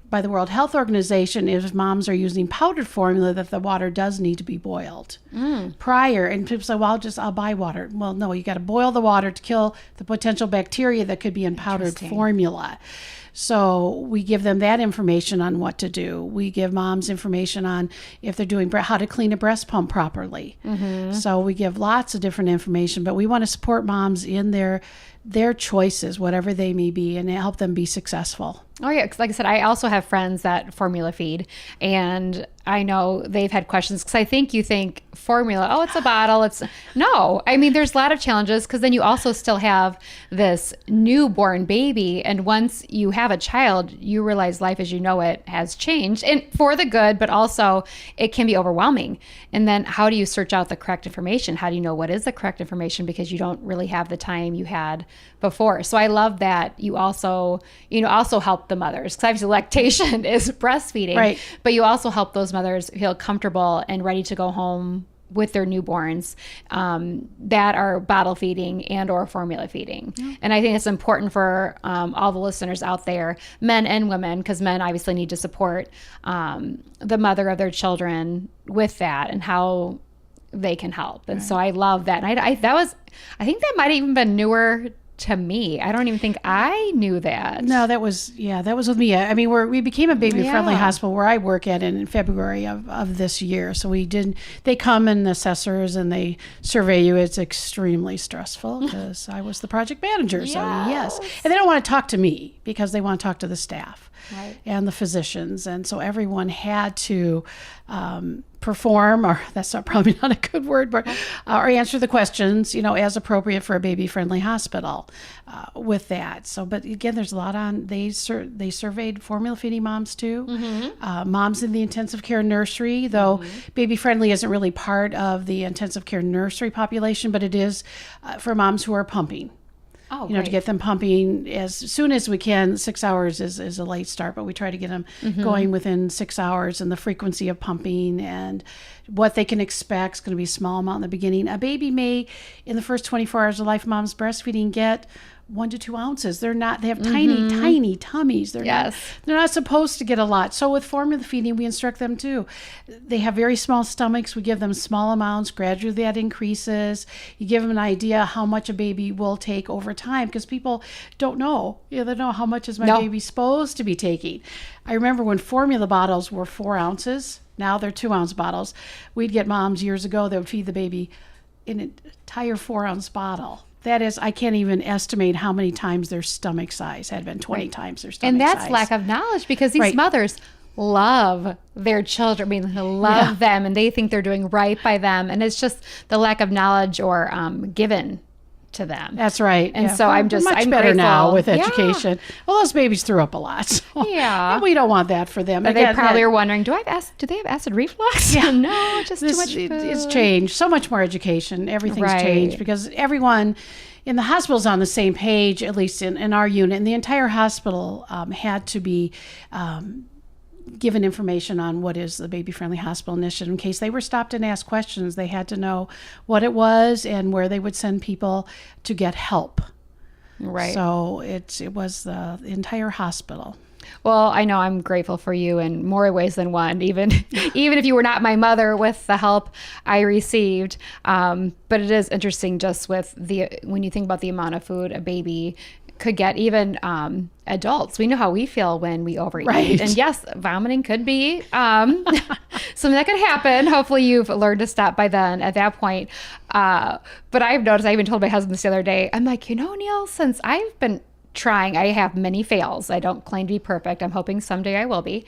by the World Health Organization is if moms are using powdered formula, that the water does need to be boiled prior. And people say, well, I'll buy water. Well, no, you got to boil the water to kill the potential bacteria that could be in powdered formula. So we give them that information on what to do. We give moms information on if they're doing how to clean a breast pump properly. So we give lots of different information, but we want to support moms in their choices, whatever they may be, and help them be successful. Oh yeah, 'cause like I said, I also have friends that formula feed, and I know they've had questions because I think you think formula, oh, it's a bottle. No, I mean, there's a lot of challenges because then you also still have this newborn baby, and once you have a child, you realize life as you know it has changed, and for the good, but also it can be overwhelming. And then how do you search out the correct information? How do you know what is the correct information because you don't really have the time you had before? So I love that you also help the mothers, because obviously lactation is breastfeeding, right? But you also help those mothers feel comfortable and ready to go home with their newborns that are bottle feeding and or formula feeding. And I think it's important for all the listeners out there, men and women, because men obviously need to support the mother of their children with that and how they can help. And so I love that. And I think that might have even been newer to me. I don't even think I knew that. No, that was with me. I mean, we became a baby-friendly hospital where I work at in February of this year. So they come and assessors and they survey you. It's extremely stressful because I was the project manager. So yes. And they don't want to talk to me because they want to talk to the staff and the physicians. And so everyone had to perform, or that's probably not a good word, but or answer the questions, as appropriate for a baby-friendly hospital with that. So, but again, there's a lot on. They surveyed formula feeding moms too, moms in the intensive care nursery. Though baby-friendly isn't really part of the intensive care nursery population, but it is for moms who are pumping. To get them pumping as soon as we can. 6 hours is a late start, but we try to get them going within 6 hours, and the frequency of pumping and what they can expect is going to be a small amount in the beginning. A baby may, in the first 24 hours of life, mom's breastfeeding, get 1 to 2 ounces. They have tiny tummies. They're not supposed to get a lot. So with formula feeding, we instruct them too. They have very small stomachs. We give them small amounts. Gradually that increases. You give them an idea how much a baby will take over time, because people don't know. They don't know how much is my baby supposed to be taking. I remember when formula bottles were 4 ounces. Now they're 2-ounce bottles. We'd get moms years ago that would feed the baby in an entire 4-ounce bottle. That is, I can't even estimate how many times their stomach size had been, 20 times their stomach size. And that's lack of knowledge, because these mothers love their children. I mean, they love them, and they think they're doing right by them. And it's just the lack of knowledge or given to them. That's right. And so I'm much better grateful. now with education. Well, those babies threw up a lot. So Yeah. we don't want that for them. But Again, they probably are wondering, do they have acid reflux? Yeah. No, just too much food. It's changed. So much more education. Everything's Right. changed because everyone in the hospital's on the same page, at least in our unit. And the entire hospital had to be given information on what is the Baby Friendly Hospital Initiative. In case they were stopped and asked questions, they had to know what it was and where they would send people to get help. Right. So it was the entire hospital. Well, I know I'm grateful for you in more ways than one, even if you were not my mother, with the help I received. But it is interesting just with when you think about the amount of food a baby could get, even adults. We know how we feel when we overeat. Right. And yes, vomiting could be something that could happen. Hopefully you've learned to stop by then at that point. But I've noticed, I even told my husband this the other day, I'm like, Neil, since I've been trying, I have many fails. I don't claim to be perfect. I'm hoping someday I will be.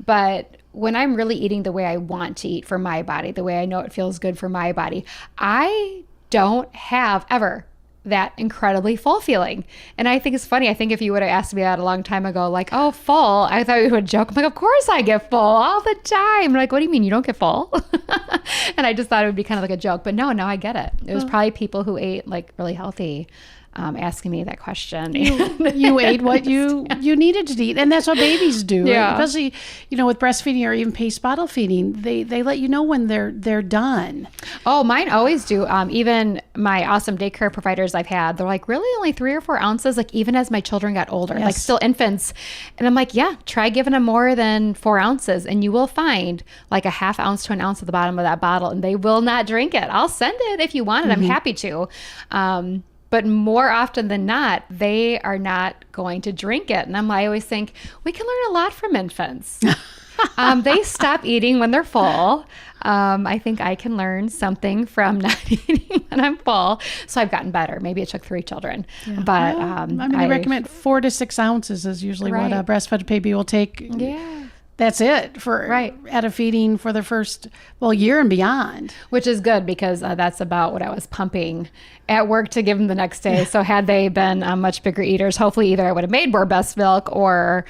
But when I'm really eating the way I want to eat for my body, the way I know it feels good for my body, I don't have ever that incredibly full feeling. And I think it's funny. I think if you would have asked me that a long time ago, like, oh, full, I thought you would joke. I'm like, of course I get full all the time. I'm like, what do you mean you don't get full? And I just thought it would be kind of like a joke. But no, I get it. It was probably people who ate like really healthy asking me that question. You ate what you needed to eat, and that's what babies do. Yeah. Especially, with breastfeeding or even paced bottle feeding, they let you know when they're done. Oh, mine always do. Even my awesome daycare providers I've had, they're like, really, only 3 or 4 ounces? Like, even as my children got older, Yes. like still infants. And I'm like, yeah, try giving them more than 4 ounces, and you will find like a half ounce to an ounce at the bottom of that bottle, and they will not drink it. I'll send it if you want it. I'm happy to. But more often than not, they are not going to drink it. And I always think we can learn a lot from infants. They stop eating when they're full. I think I can learn something from not eating when I'm full. So I've gotten better. Maybe it took 3 children. Yeah. But they recommend 4 to 6 ounces is usually what a breastfed baby will take. Yeah. That's it for at a feeding for the first year and beyond. Which is good because that's about what I was pumping at work to give them the next day. So had they been much bigger eaters, hopefully either I would have made more breast milk or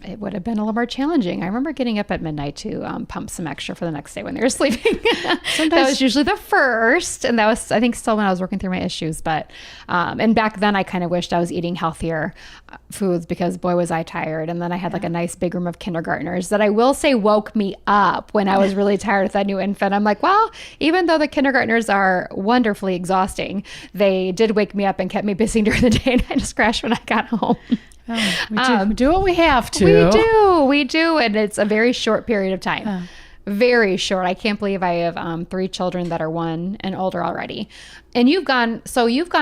it would have been a little more challenging. I remember getting up at midnight to pump some extra for the next day when they were sleeping. That was usually the first. And that was, I think, still when I was working through my issues. But, and back then I kind of wished I was eating healthier foods because boy, was I tired. And then I had like a nice big room of kindergartners that I will say woke me up when I was really tired with that new infant. I'm like, well, even though the kindergartners are wonderfully exhausting, they did wake me up and kept me busy during the day. And I just crashed when I got home. We do what we have to. We do. And it's a very short period of time. Very short. I can't believe I have 3 children that are 1 and older already. And you've gone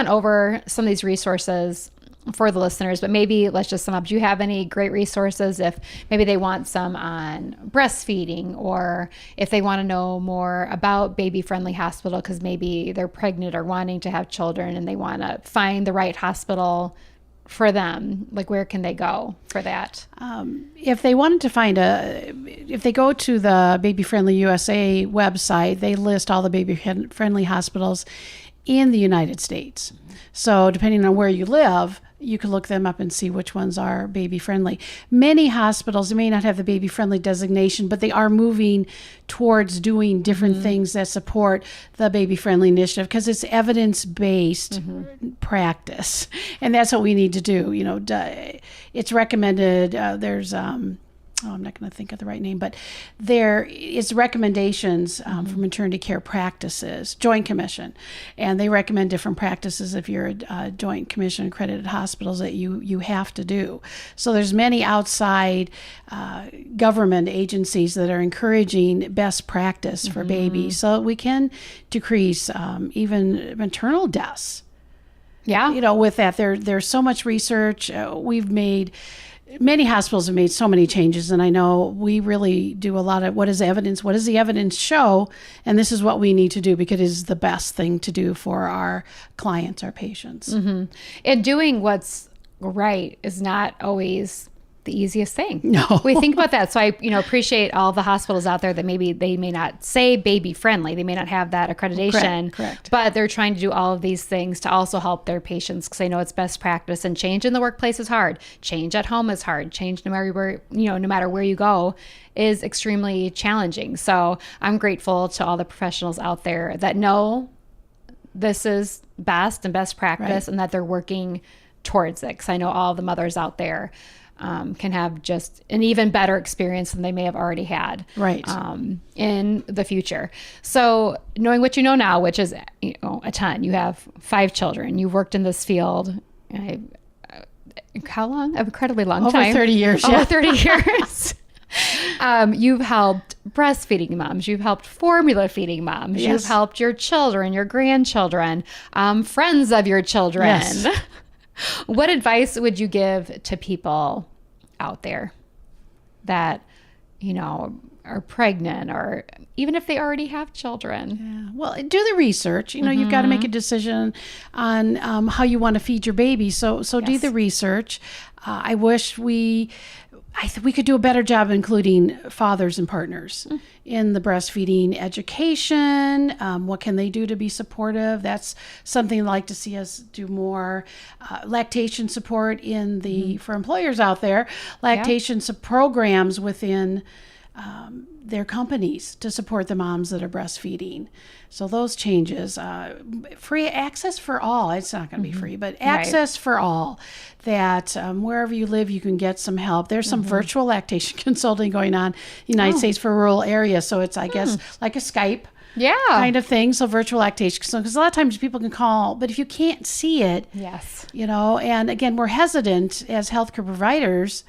over some of these resources for the listeners, but maybe let's just sum up. Do you have any great resources if maybe they want some on breastfeeding, or if they want to know more about Baby Friendly Hospital because maybe they're pregnant or wanting to have children and they want to find the right hospital for them? Like, where can they go for that? If they wanted to find if they go to the Baby Friendly USA website, they list all the baby friendly hospitals in the United States. So depending on where you live, you can look them up and see which ones are baby friendly. Many hospitals may not have the baby friendly designation, but they are moving towards doing different things that support the baby friendly initiative because it's evidence-based practice. And that's what we need to do. It's recommended. There's I'm not going to think of the right name, but there is recommendations for maternity care practices, Joint Commission, and they recommend different practices if you're a Joint Commission accredited hospitals that you have to do. So there's many outside government agencies that are encouraging best practice for babies, so we can decrease even maternal deaths. Yeah, with that, there's so much research Many hospitals have made so many changes, and I know we really do a lot of what does the evidence show, and this is what we need to do because it is the best thing to do for our clients, our patients. And doing what's right is not always the easiest thing. No. We think about that. So I, appreciate all the hospitals out there that maybe they may not say baby friendly. They may not have that accreditation, Correct. but they're trying to do all of these things to also help their patients because they know it's best practice, and change in the workplace is hard. Change at home is hard. Change no matter where you go is extremely challenging. So I'm grateful to all the professionals out there that know this is best and best practice, and that they're working towards it. Because I know all the mothers out there can have just an even better experience than they may have already had in the future. So knowing what you know now, which is a ton, you have 5 children, you've worked in this field. How long? An incredibly long time. Over 30 years. Over 30 years. You've helped breastfeeding moms. You've helped formula feeding moms. Yes. You've helped your children, your grandchildren, friends of your children. Yes. What advice would you give to people out there that, are pregnant, or even if they already have children? Yeah. Well, do the research. You've got to make a decision on how you want to feed your baby. So do the research. I wish we could do a better job including fathers and partners in the breastfeeding education. What can they do to be supportive? That's something I'd like to see us do more. Lactation support for employers out there, lactation programs within their companies to support the moms that are breastfeeding. So those changes, free access for all. It's not going to be free, but access for all, that wherever you live, you can get some help. There's some virtual lactation consulting going on in the United States for rural areas. So it's, I guess, like a Skype kind of thing. So virtual lactation. Because a lot of times people can call, but if you can't see it, and again, we're hesitant as healthcare providers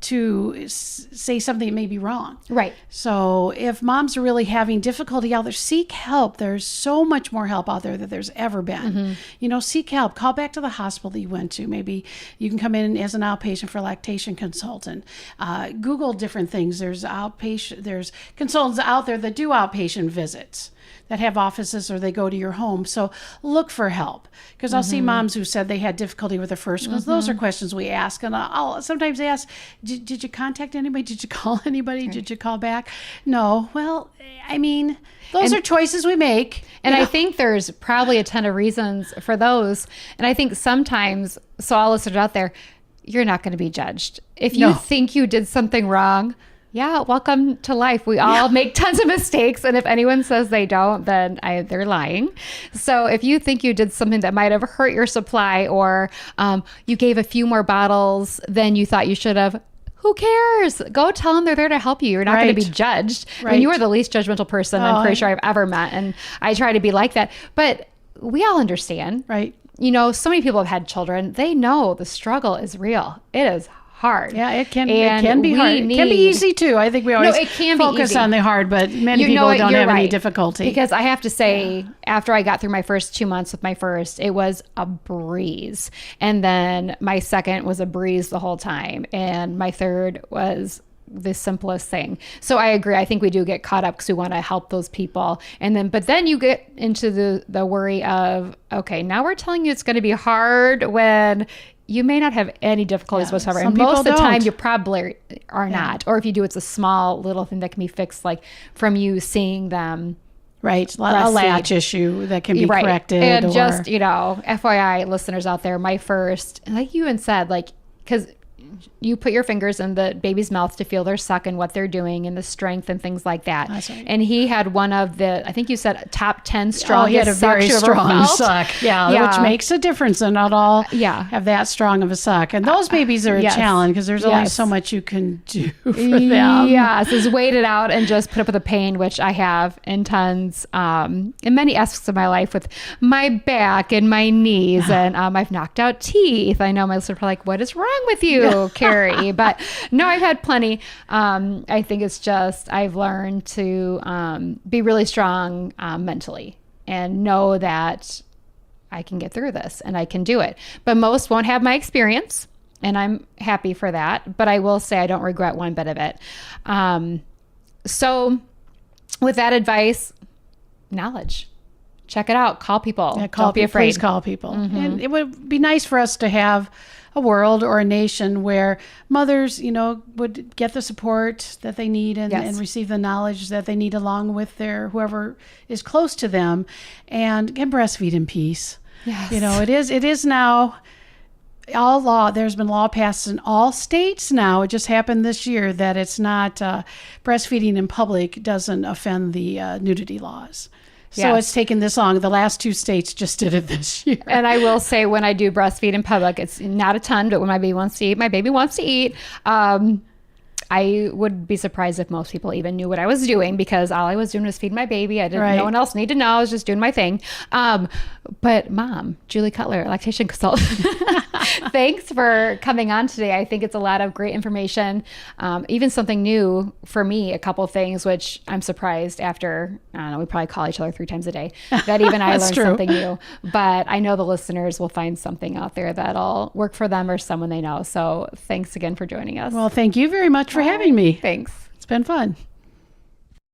to say something that may be wrong. Right. So if moms are really having difficulty out there, seek help. There's so much more help out there than there's ever been. Seek help. Call back to the hospital that you went to. Maybe you can come in as an outpatient for a lactation consultant. Google different things. There's consultants out there that do outpatient visits, that have offices, or they go to your home. So look for help, because I'll see moms who said they had difficulty with their first ones. Those are questions we ask. And I'll sometimes ask, did you contact anybody? Did you call anybody? Did you call back? No. Well, those are choices we make. And I think there's probably a ton of reasons for those. And I think sometimes, so all listeners out there, you're not going to be judged. If you think you did something wrong, welcome to life. We all make tons of mistakes. And if anyone says they don't, then they're lying. So if you think you did something that might have hurt your supply, or you gave a few more bottles than you thought you should have, who cares? Go tell them they're there to help you. You're not going to be judged. And you are the least judgmental person I'm pretty sure I've ever met. And I try to be like that. But we all understand. Right. So many people have had children. They know the struggle is real. It is hard. Yeah, it can be hard. It can be easy too. I think we always focus on the hard, but many people don't have any difficulty. Because I have to say, after I got through my first 2 months with my first, it was a breeze. And then my second was a breeze the whole time. And my third was the simplest thing. So I agree. I think we do get caught up because we want to help those people. But then you get into the worry of, okay, now we're telling you it's going to be hard when you may not have any difficulties whatsoever. And most of the time you probably are not. Or if you do, it's a small little thing that can be fixed, like from you seeing them. Right. A latch issue that can be corrected. And just, FYI, listeners out there, my first, like you even said, because you put your fingers in the baby's mouth to feel their suck and what they're doing and the strength and things like that. That's right. And he had one of the, I think you said top 10 strongest he had a very strong suck. Which makes a difference. And not all have that strong of a suck. And those babies are a challenge because there's only so much you can do for them. Yes, is wait it out and just put up with the pain, which I have in tons, in many aspects of my life with my back and my knees. And I've knocked out teeth. I know my listeners are like, what is wrong with you, Carrie? But no, I've had plenty. I think it's just I've learned to be really strong mentally and know that I can get through this and I can do it. But most won't have my experience, and I'm happy for that. But I will say I don't regret one bit of it. So with that advice, knowledge. Check it out. Call people. Don't be afraid. Please call people. And it would be nice for us to have a world or a nation where mothers, would get the support that they need and receive the knowledge that they need along with their whoever is close to them, and can breastfeed in peace. Yes. It is now all law. There's been law passed in all states now. It just happened this year that it's not breastfeeding in public doesn't offend the nudity laws. So it's taken this long. The last 2 states just did it this year. And I will say, when I do breastfeed in public, it's not a ton, but when my baby wants to eat. I would be surprised if most people even knew what I was doing, because all I was doing was feed my baby. I didn't. No one else needed to know. I was just doing my thing. But Mom, Julie Cutler, lactation consultant, thanks for coming on today. I think it's a lot of great information, even something new for me. A couple things which I'm surprised after. I don't know. We probably call each other 3 times a day. That even I learned something new. But I know the listeners will find something out there that'll work for them or someone they know. So thanks again for joining us. Well, thank you very much for having me. Thanks. It's been fun.